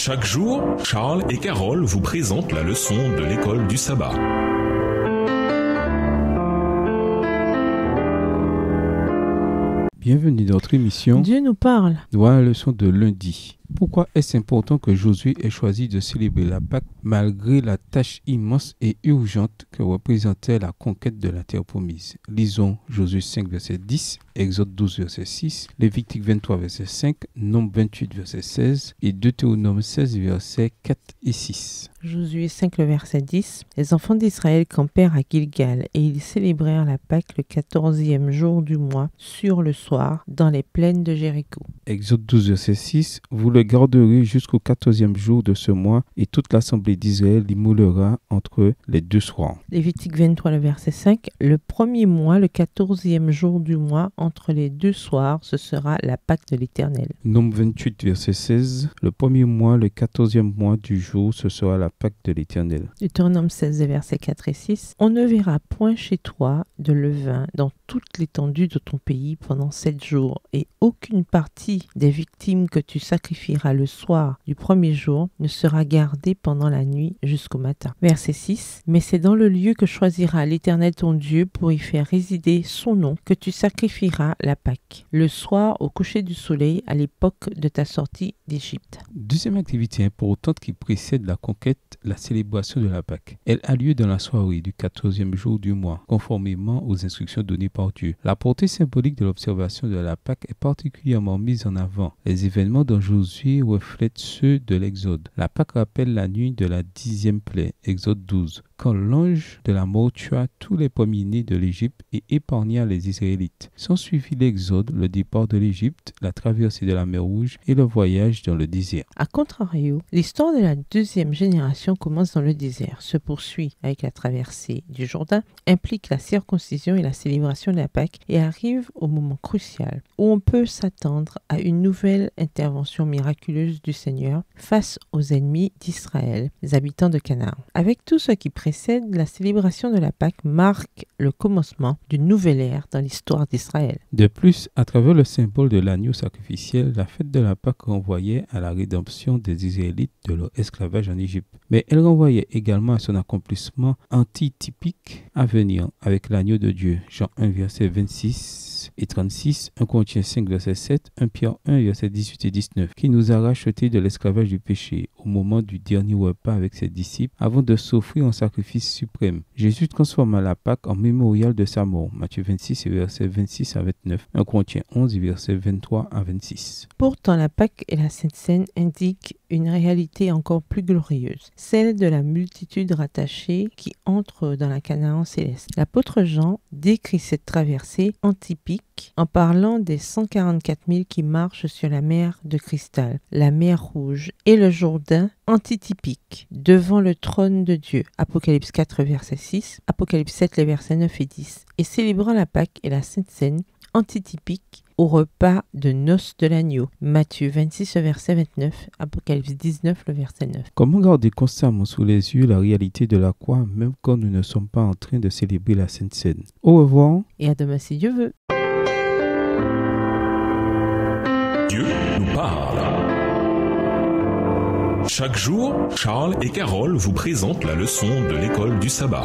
Chaque jour, Charles et Carole vous présentent la leçon de l'école du sabbat. Bienvenue dans notre émission. Dieu nous parle. Voilà la leçon de lundi. Pourquoi est-ce important que Josué ait choisi de célébrer la Pâque malgré la tâche immense et urgente que représentait la conquête de la terre promise? Lisons Josué 5, verset 10, Exode 12, verset 6, Lévitique 23, verset 5, Nombre 28, verset 16 et Deutéronome 16, verset 4 et 6. Josué 5, le verset 10. Les enfants d'Israël campèrent à Gilgal et ils célébrèrent la Pâque le 14e jour du mois sur le soir dans les plaines de Jéricho. Exode 12, verset 6. Vous le garderez jusqu'au 14e jour de ce mois et toute l'assemblée d'Israël l'immolera entre les deux soirs. Lévitique 23, le verset 5. Le premier mois, le 14e jour du mois, entre les deux soirs, ce sera la Pâque de l'Éternel. Nombre 28, verset 16. Le premier mois, le 14e mois du jour, ce sera la Pâque de l'Éternel. Deutéronome 16, versets 4 et 6. On ne verra point chez toi de levain dans toute l'étendue de ton pays pendant 7 jours, et aucune partie des victimes que tu sacrifieras le soir du premier jour ne sera gardée pendant la nuit jusqu'au matin. Verset 6. Mais c'est dans le lieu que choisira l'Éternel ton Dieu pour y faire résider son nom que tu sacrifieras la Pâque, le soir au coucher du soleil à l'époque de ta sortie d'Égypte. Deuxième activité importante qui précède la conquête, la célébration de la Pâque. Elle a lieu dans la soirée du 14e jour du mois, conformément aux instructions données par Dieu. La portée symbolique de l'observation de la Pâque est particulièrement mise en avant. Les événements dans Josué reflètent ceux de l'Exode. La Pâque rappelle la nuit de la 10e plaie, Exode 12, quand l'ange de la mort tua tous les premiers-nés de l'Égypte et épargna les Israélites. S'ensuivit l'Exode, le départ de l'Égypte, la traversée de la mer Rouge et le voyage dans le désert. A contrario, l'histoire de la deuxième génération commence dans le désert, se poursuit avec la traversée du Jourdain, implique la circoncision et la célébration de la Pâque et arrive au moment crucial où on peut s'attendre à une nouvelle intervention miraculeuse du Seigneur face aux ennemis d'Israël, les habitants de Canaan. Avec tout ce qui précède, la célébration de la Pâque marque le commencement d'une nouvelle ère dans l'histoire d'Israël. De plus, à travers le symbole de l'agneau sacrificiel, la fête de la Pâque renvoyait à la rédemption des Israélites de leur esclavage en Égypte. Mais elle renvoyait également à son accomplissement antitypique à venir avec l'agneau de Dieu. Jean 1, verset 26 et 36, 1 Corinthiens 5, verset 7, 1 Pierre 1, verset 18 et 19, qui nous a rachetés de l'esclavage du péché au moment du dernier repas avec ses disciples avant de s'offrir en sacrifice suprême. Jésus transforma la Pâque en mémorial de sa mort. Matthieu 26, verset 26 à 29, 1 Corinthiens 11, verset 23 à 26. Pourtant, la Pâque et la Sainte Seine indiquent une réalité encore plus glorieuse, celle de la multitude rattachée qui entre dans la Canaan céleste. L'apôtre Jean décrit cette traversée antipique en parlant des 144 000 qui marchent sur la mer de cristal, la mer Rouge et le Jourdain antitypique devant le trône de Dieu. Apocalypse 4, verset 6, Apocalypse 7, les versets 9 et 10. Et célébrant la Pâque et la Sainte Seine antitypique au repas de noces de l'agneau. Matthieu 26, verset 29, Apocalypse 19, le verset 9. Comment garder constamment sous les yeux la réalité de la croix, même quand nous ne sommes pas en train de célébrer la Sainte Seine? Au revoir. Et à demain si Dieu veut. Dieu nous parle. Chaque jour, Charles et Carole vous présentent la leçon de l'école du sabbat.